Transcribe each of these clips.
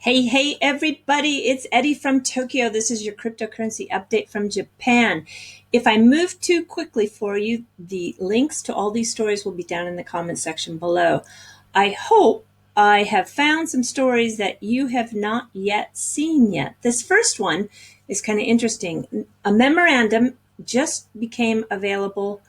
Hey, everybody, it's Eddie from Tokyo. This is your cryptocurrency update from Japan. If I move too quickly for you, the links to all these stories will be down in the comment section below. I hope I have found some stories that you have not yet seen yet. This first one is kind of interesting. A memorandum just became available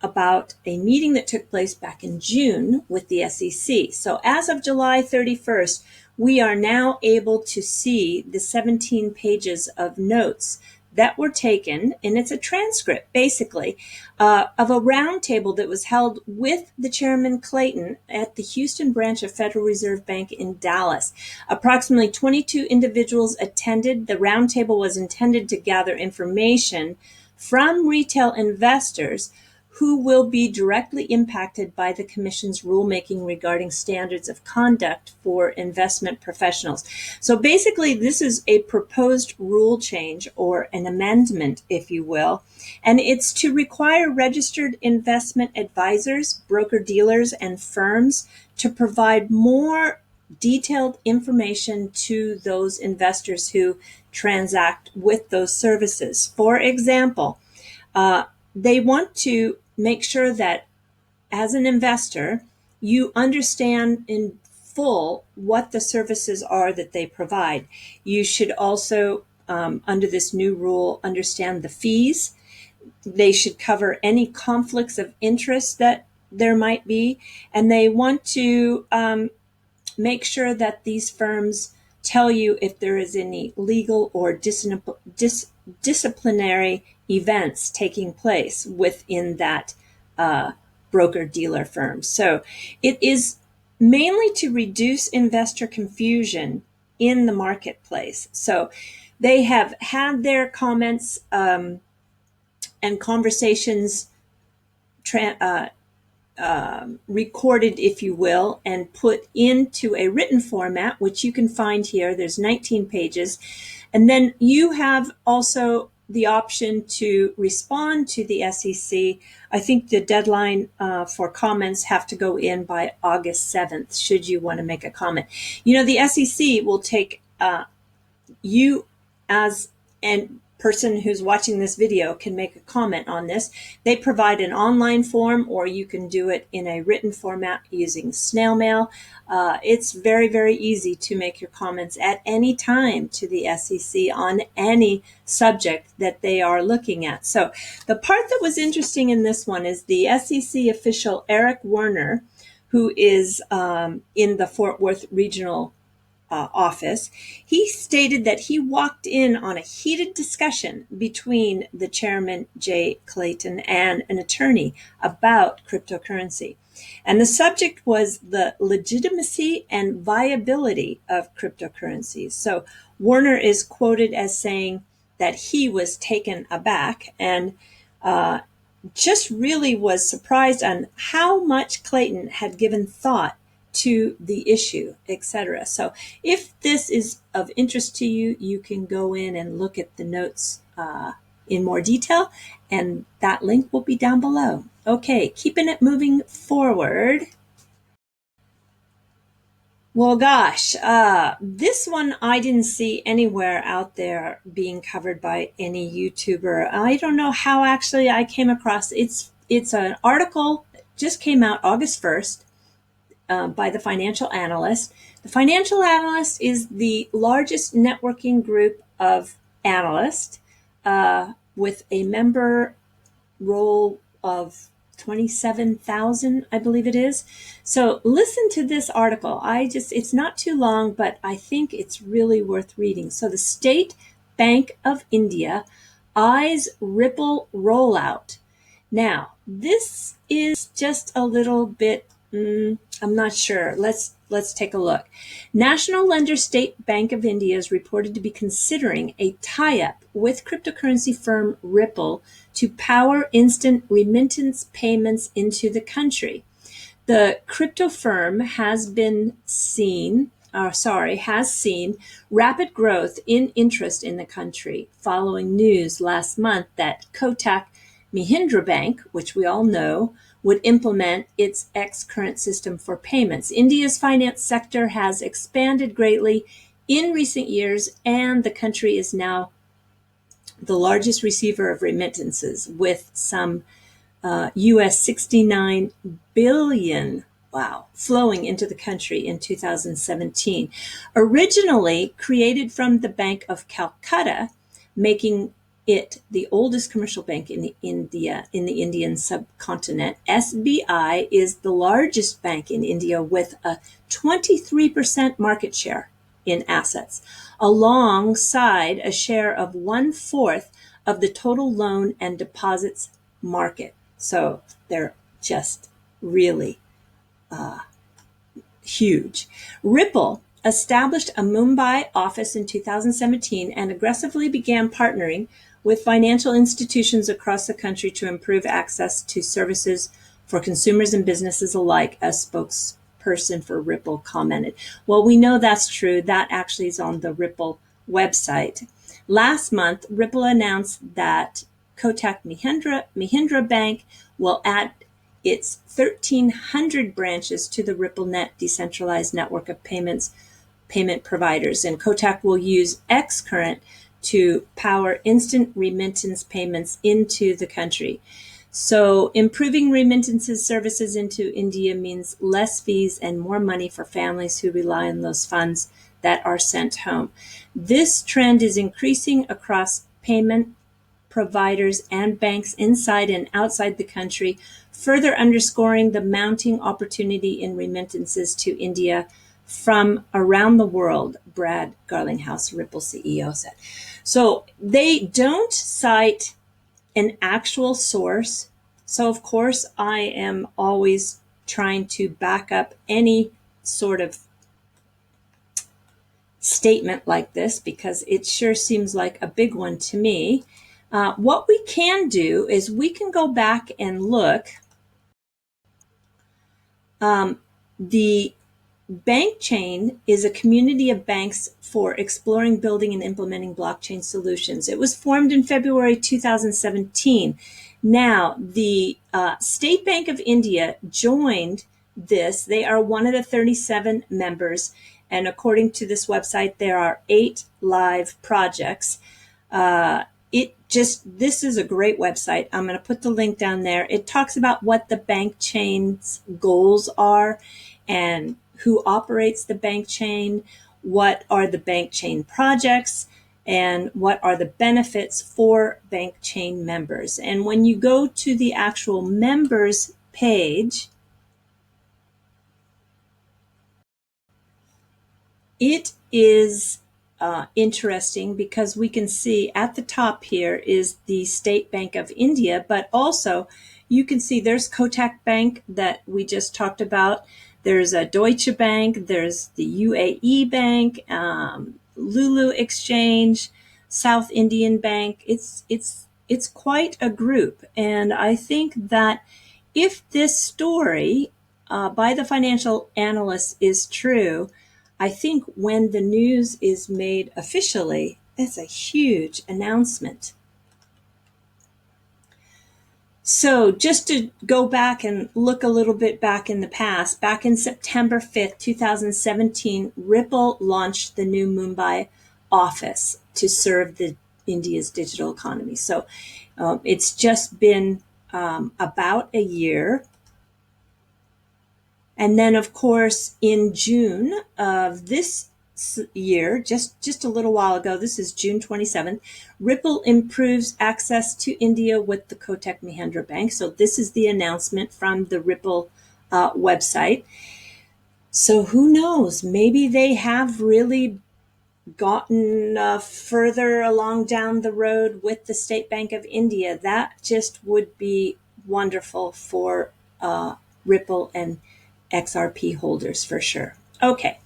about a meeting that took place back in June with the SEC. So as of July 31st, we are now able to see the 17 pages of notes that were taken, and it's a transcript basically, of a roundtable that was held with the chairman Clayton at the Houston branch of Federal Reserve Bank in Dallas. Approximately 22 individuals attended. The roundtable was intended to gather information from retail investors who will be directly impacted by the Commission's rulemaking regarding standards of conduct for investment professionals. So basically, this is a proposed rule change or an amendment, if you will, and it's to require registered investment advisors, broker-dealers, and firms to provide more detailed information to those investors who transact with those services. For example, they want to make sure that as an investor, you understand in full what the services are that they provide. You should also, under this new rule, understand the fees. They should cover any conflicts of interest that there might be. And they want to make sure that these firms tell you if there is any legal or disciplinary events taking place within that broker-dealer firm. So it is mainly to reduce investor confusion in the marketplace. So they have had their comments and conversations recorded, if you will, and put into a written format, which you can find here. There's 19 pages. And then you have also the option to respond to the SEC. I think the deadline for comments have to go in by August 7th, should you want to make a comment. You know, the SEC will take you as a person who's watching this video can make a comment on this. They provide an online form, or you can do it in a written format using snail mail. It's very, very easy to make your comments at any time to the SEC on any subject that they are looking at. So the part that was interesting in this one is the SEC official Eric Werner, who is in the Fort Worth Regional office. He stated that he walked in on a heated discussion between the chairman, Jay Clayton, and an attorney about cryptocurrency. And the subject was the legitimacy and viability of cryptocurrencies. So Warner is quoted as saying that he was taken aback and just really was surprised on how much Clayton had given thought to the issue, etc. So if this is of interest to you, you can go in and look at the notes in more detail, and that link will be down below. Okay, keeping it moving forward. Well, gosh, this one I didn't see anywhere out there being covered by any YouTuber. I don't know how actually I came across it. It's an article that just came out August 1st. By the Financial Analyst. The Financial Analyst is the largest networking group of analysts with a member roll of 27,000, I believe it is. So listen to this article. It's not too long, but I think it's really worth reading. So the State Bank of India eyes Ripple rollout. Now, this is just a little bit I'm not sure. Let's take a look. National Lender State Bank of India is reported to be considering a tie-up with cryptocurrency firm Ripple to power instant remittance payments into the country. The crypto firm has seen rapid growth in interest in the country following news last month that Kotak Mahindra Bank, which we all know, would implement its X current system for payments. India's finance sector has expanded greatly in recent years, and the country is now the largest receiver of remittances with some US 69 billion, wow, flowing into the country in 2017. Originally created from the Bank of Calcutta, making it the oldest commercial bank in India, in the Indian subcontinent. SBI is the largest bank in India with a 23% market share in assets, alongside a share of 1/4 of the total loan and deposits market. So they're just really huge. Ripple established a Mumbai office in 2017 and aggressively began partnering with financial institutions across the country to improve access to services for consumers and businesses alike, a spokesperson for Ripple commented. Well, we know that's true. That actually is on the Ripple website. Last month, Ripple announced that Kotak Mahindra Bank will add its 1,300 branches to the RippleNet decentralized network of payment providers. And Kotak will use Xcurrent to power instant remittance payments into the country. So improving remittances services into India means less fees and more money for families who rely on those funds that are sent home. This trend is increasing across payment providers and banks inside and outside the country, further underscoring the mounting opportunity in remittances to India from around the world, Brad Garlinghouse, Ripple CEO, said. So they don't cite an actual source. So, of course, I am always trying to back up any sort of statement like this because it sure seems like a big one to me. What we can do is we can go back and look. The BankChain is a community of banks for exploring, building, and implementing blockchain solutions. It was formed in February 2017. Now, the State Bank of India joined this. They are one of the 37 members. And according to this website, there are 8 live projects. This is a great website. I'm going to put the link down there. It talks about what the BankChain's goals are and who operates the BankChain, what are the BankChain projects, and what are the benefits for BankChain members. And when you go to the actual members page, it is interesting because we can see at the top here is the State Bank of India, but also you can see there's Kotak Bank that we just talked about. There's a Deutsche Bank, there's the UAE Bank, Lulu Exchange, South Indian Bank. It's quite a group. And I think that if this story by the financial analysts is true, I think when the news is made officially, it's a huge announcement. So just to go back and look a little bit back in the past, back in September 5th, 2017, Ripple launched the new Mumbai office to serve the India's digital economy. So it's just been about a year. And then, of course, in June of this year, just a little while ago, this is June 27th, Ripple improves access to India with the Kotak Mahindra Bank. So this is the announcement from the Ripple website. So who knows? Maybe they have really gotten further along down the road with the State Bank of India. That just would be wonderful for Ripple and XRP holders for sure. Okay,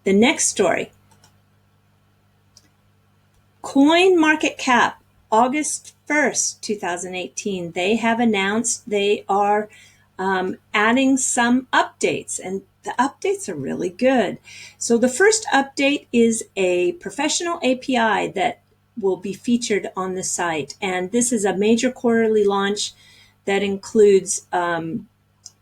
the next story. CoinMarketCap, August 1st, 2018, they have announced they are adding some updates, and the updates are really good. So the first update is a professional API that will be featured on the site. And this is a major quarterly launch that includes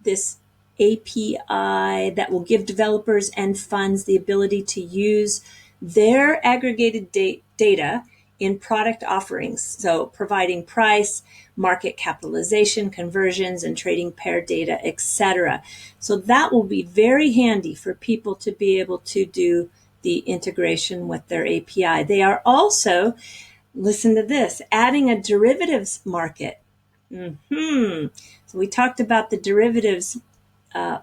this API that will give developers and funds the ability to use their aggregated data in product offerings. So providing price, market capitalization, conversions, and trading pair data, etc. So that will be very handy for people to be able to do the integration with their API. They are also, listen to this, adding a derivatives market. So we talked about the derivatives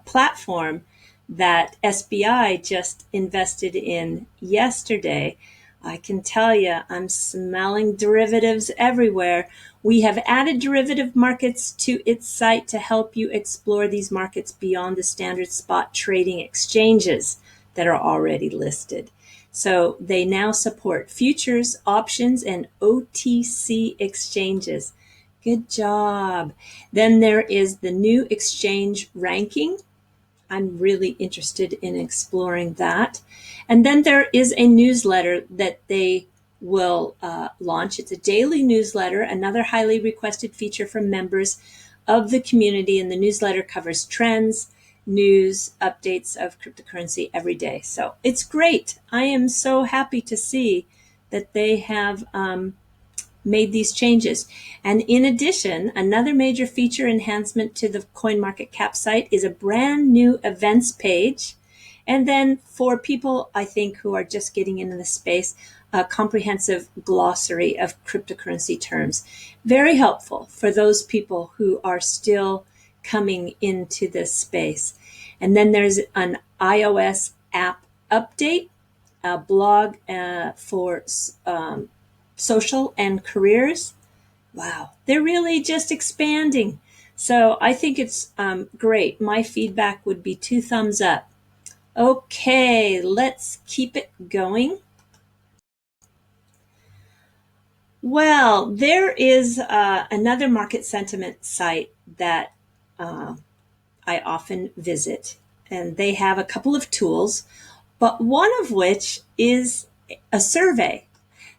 platform that SBI just invested in yesterday. I can tell you, I'm smelling derivatives everywhere. We have added derivative markets to its site to help you explore these markets beyond the standard spot trading exchanges that are already listed. So they now support futures, options, and OTC exchanges. Good job. Then there is the new exchange ranking. I'm really interested in exploring that. And then there is a newsletter that they will launch. It's a daily newsletter, another highly requested feature from members of the community. And the newsletter covers trends, news, updates of cryptocurrency every day. So it's great. I am so happy to see that they have made these changes. And in addition, another major feature enhancement to the CoinMarketCap site is a brand new events page. And then for people, I think, who are just getting into the space, a comprehensive glossary of cryptocurrency terms. Very helpful for those people who are still coming into this space. And then there's an iOS app update, a blog for social and careers. Wow, they're really just expanding. So I think it's great. My feedback would be 2 thumbs up. Okay, let's keep it going. Well, there is another market sentiment site that I often visit, and they have a couple of tools, but one of which is a survey.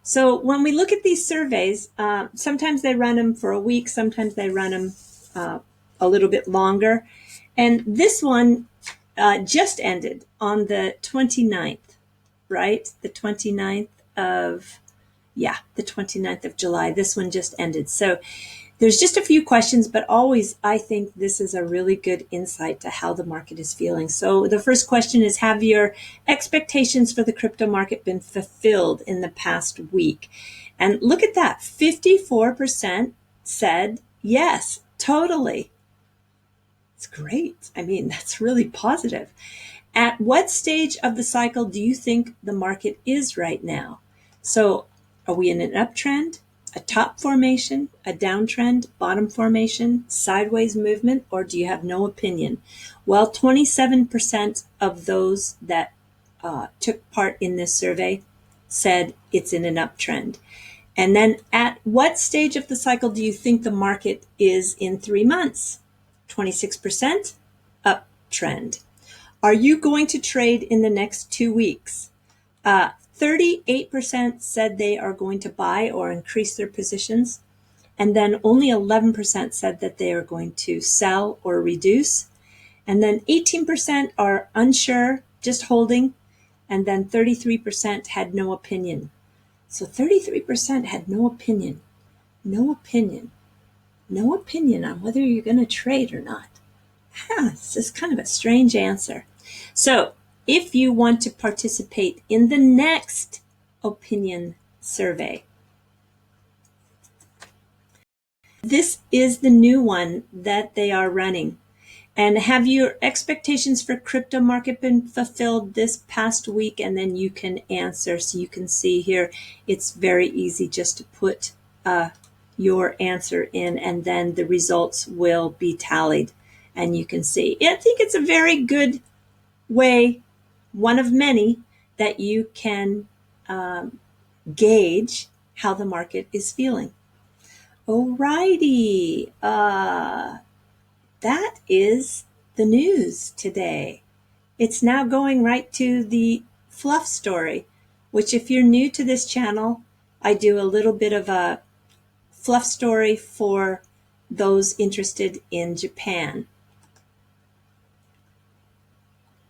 So when we look at these surveys, sometimes they run them for a week, sometimes they run them a little bit longer. And this one just ended on the 29th, right? The 29th of July. This one just ended. So there's just a few questions, but always I think this is a really good insight to how the market is feeling. So the first question is, have your expectations for the crypto market been fulfilled in the past week? And look at that, 54% said yes, totally. It's great. I mean, that's really positive. At what stage of the cycle do you think the market is right now? So are we in an uptrend, a top formation, a downtrend, bottom formation, sideways movement, or do you have no opinion? Well, 27% of those that took part in this survey said it's in an uptrend. And then at what stage of the cycle do you think the market is in 3 months? 26% uptrend. Are you going to trade in the next 2 weeks? 38% said they are going to buy or increase their positions. And then only 11% said that they are going to sell or reduce. And then 18% are unsure, just holding. And then 33% had no opinion. So 33% had no opinion. No opinion. No opinion on whether you're going to trade or not. This is kind of a strange answer. So if you want to participate in the next opinion survey, this is the new one that they are running. And have your expectations for crypto market been fulfilled this past week? And then you can answer. So you can see here, it's very easy just to put your answer in, and then the results will be tallied. And you can see. I think it's a very good way, one of many, that you can gauge how the market is feeling. Alrighty, that is the news today. It's now going right to the fluff story, which if you're new to this channel, I do a little bit of a fluff story for those interested in Japan.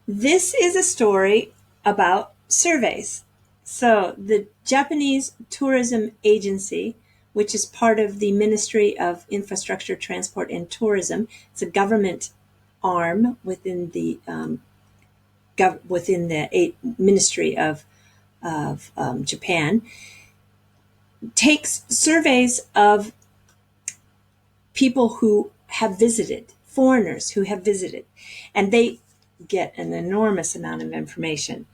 This is a story about surveys. So the Japanese Tourism Agency, which is part of the Ministry of Infrastructure, Transport, and Tourism, it's a government arm within the Ministry of Japan, takes surveys of people who have visited, foreigners who have visited, and they get an enormous amount of information.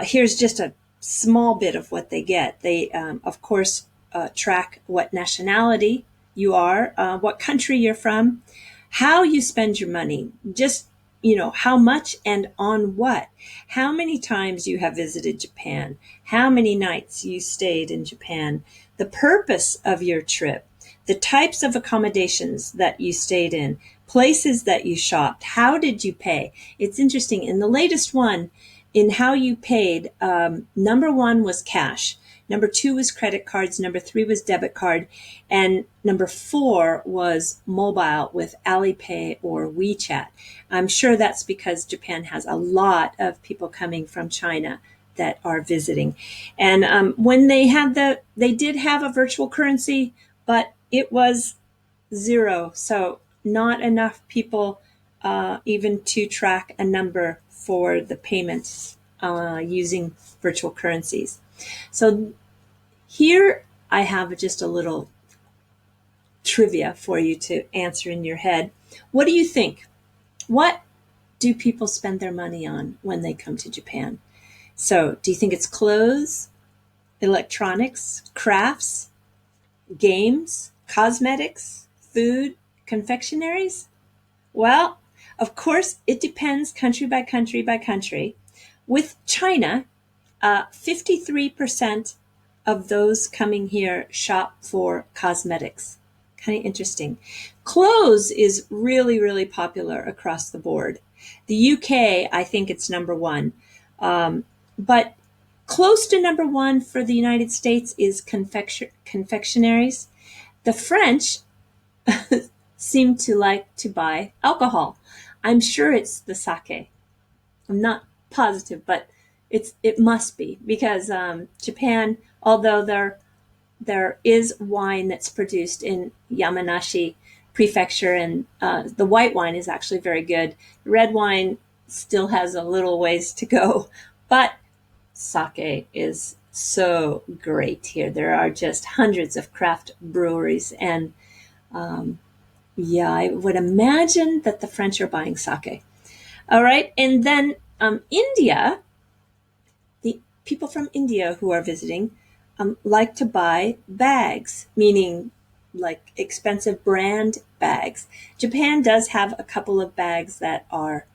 Here's just a small bit of what they get. They, of course, track what nationality you are, what country you're from, how you spend your money, just, how much and on what, how many times you have visited Japan, how many nights you stayed in Japan, the purpose of your trip, the types of accommodations that you stayed in, places that you shopped, how did you pay? It's interesting. In the latest one, in how you paid, number one was cash. Number two was credit cards. Number three was debit card. And number four was mobile with Alipay or WeChat. I'm sure that's because Japan has a lot of people coming from China that are visiting. And when they did have a virtual currency, but it was zero. So not enough people even to track a number for the payments using virtual currencies. So here I have just a little trivia for you to answer in your head. What do you think? What do people spend their money on when they come to Japan? So do you think it's clothes, electronics, crafts, games, cosmetics, food, confectionaries? Well, of course, it depends country by country by country. With China, 53% of those coming here shop for cosmetics. Kind of interesting. Clothes is really, really popular across the board. The UK, I think it's number one. But close to number one for the United States is confectionaries. The French seem to like to buy alcohol. I'm sure it's the sake. I'm not positive, but it must be because Japan, although there is wine that's produced in Yamanashi Prefecture, and the white wine is actually very good. Red wine still has a little ways to go, but sake is so great here. There are just hundreds of craft breweries, and yeah, I would imagine that the French are buying sake. All right, and then India, the people from India who are visiting like to buy bags, meaning like expensive brand bags. Japan does have a couple of bags that are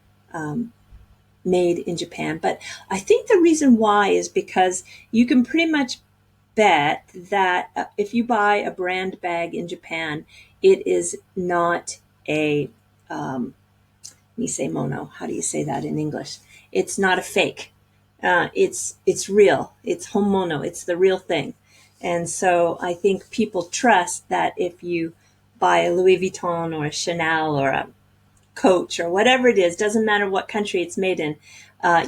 made in Japan, but I think the reason why is because you can pretty much bet that if you buy a brand bag in Japan, it is not a Nisemono. How do you say that in English? It's not a fake. It's real. It's homono. It's the real thing. And so I think people trust that if you buy a Louis Vuitton or a Chanel or a Coach or whatever it is, doesn't matter what country it's made in,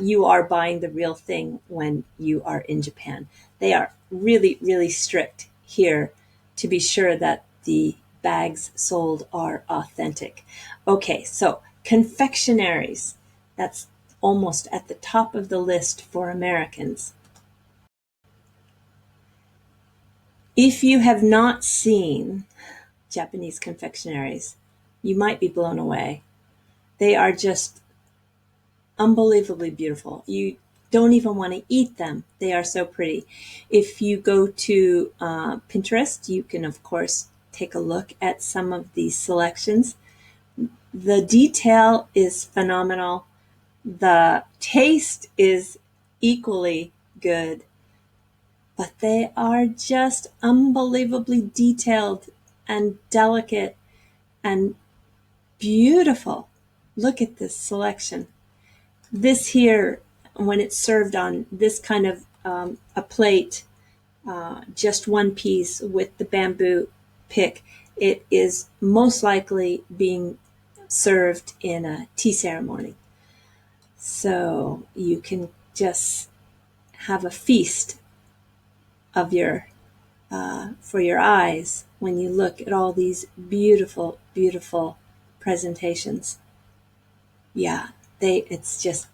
you are buying the real thing when you are in Japan. They are really, really strict here to be sure that the bags sold are authentic. Okay, so confectionaries. That's almost at the top of the list for Americans. If you have not seen Japanese confectionaries, you might be blown away. They are just unbelievably beautiful. You don't even want to eat them. They are so pretty. If you go to Pinterest, you can, of course, take a look at some of these selections. The detail is phenomenal. The taste is equally good, but they are just unbelievably detailed and delicate and beautiful. Look at this selection. This here, when it's served on this kind of a plate, just one piece with the bamboo pick, it is most likely being served in a tea ceremony. So you can just have a feast of for your eyes when you look at all these beautiful, beautiful presentations. Yeah, it's just,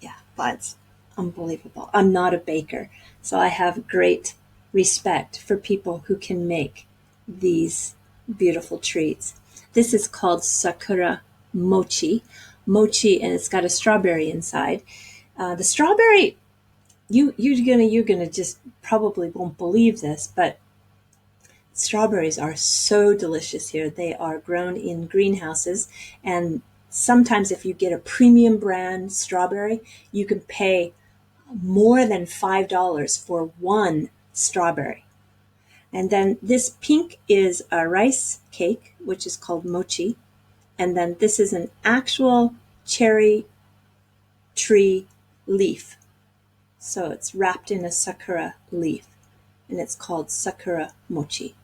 yeah, it's unbelievable. I'm not a baker, so I have great respect for people who can make these beautiful treats. This is called Sakura mochi. Mochi, and it's got a strawberry inside. The strawberry, you're gonna just probably won't believe this, but strawberries are so delicious here. They are grown in greenhouses, and sometimes if you get a premium brand strawberry, you can pay more than $5 for one strawberry. And then this pink is a rice cake, which is called mochi. And then this is an actual cherry tree leaf. So it's wrapped in a sakura leaf, and it's called sakura mochi.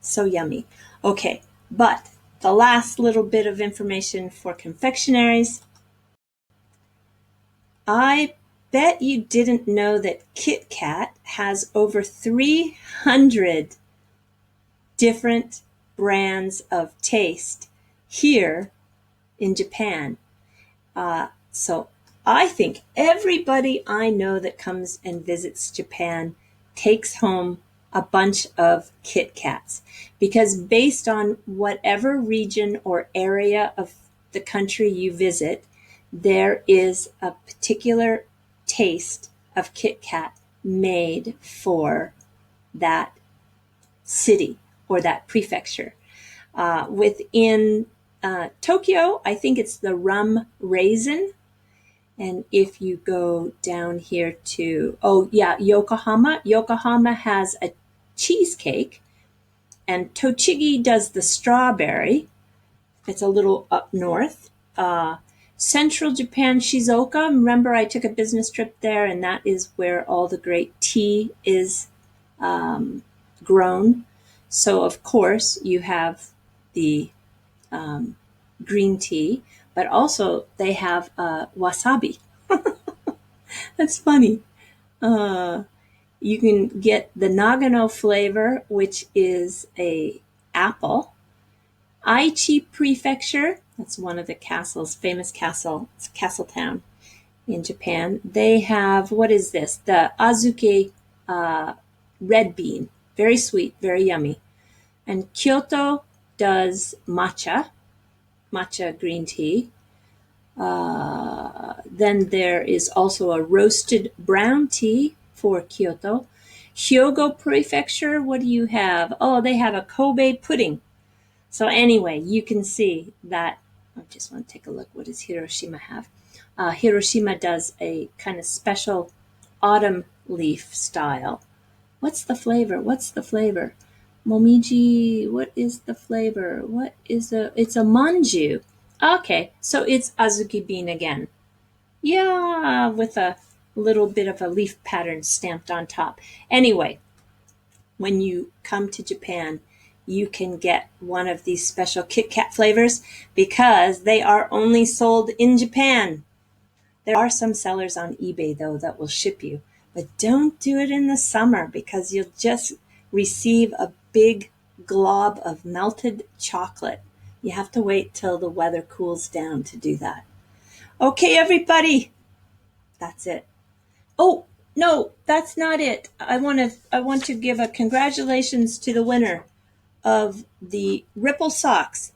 So yummy. Okay, but the last little bit of information for confectionaries. I bet you didn't know that Kit Kat has over 300 different brands of taste here in Japan. So I think everybody I know that comes and visits Japan takes home a bunch of Kit Kats, because based on whatever region or area of the country you visit, there is a particular taste of Kit Kat made for that city or that prefecture. Within Tokyo, I think it's the rum raisin. And if you go down here to, Yokohama has a cheesecake, and Tochigi does the strawberry. It's a little up north. Central Japan, Shizuoka, remember I took a business trip there, and that is where all the great tea is grown. So of course you have the green tea, but also they have wasabi. That's funny. You can get the Nagano flavor, which is a apple. Aichi Prefecture, that's one of the castles, famous castle, it's a castle town in Japan. They have, what is this? The azuki red bean. Very sweet, very yummy. And Kyoto does matcha green tea. Then there is also a roasted brown tea for Kyoto. Hyogo Prefecture, what do you have? Oh, they have a Kobe pudding. So anyway, you can see that. I just want to take a look. What does Hiroshima have? Hiroshima does a kind of special autumn leaf style. What's the flavor? Momiji, what is the flavor? It's a manju. Okay, so it's azuki bean again. Yeah, with a little bit of a leaf pattern stamped on top. Anyway, when you come to Japan, you can get one of these special Kit Kat flavors because they are only sold in Japan. There are some sellers on eBay, though, that will ship you. But don't do it in the summer because you'll just receive a big glob of melted chocolate. You have to wait till the weather cools down to do that. Okay, everybody. That's it. Oh, no, that's not it. I want to give a congratulations to the winner of the Ripple socks.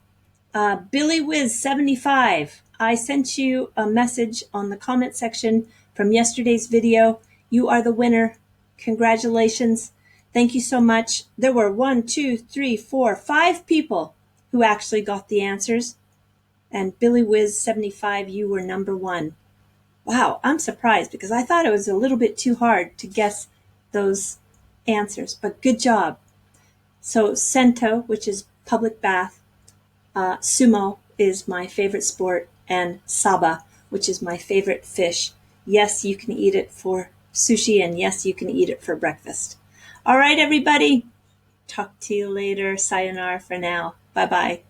Billy Wiz 75. I sent you a message on the comment section from yesterday's video. You are the winner. Congratulations. Thank you so much. There were 5 people who actually got the answers. And Billy Wiz 75, you were number 1. Wow, I'm surprised because I thought it was a little bit too hard to guess those answers, but good job. So Sento, which is public bath, sumo is my favorite sport, and saba, which is my favorite fish. Yes, you can eat it for sushi, and yes, you can eat it for breakfast. All right, everybody. Talk to you later. Sayonara for now. Bye-bye.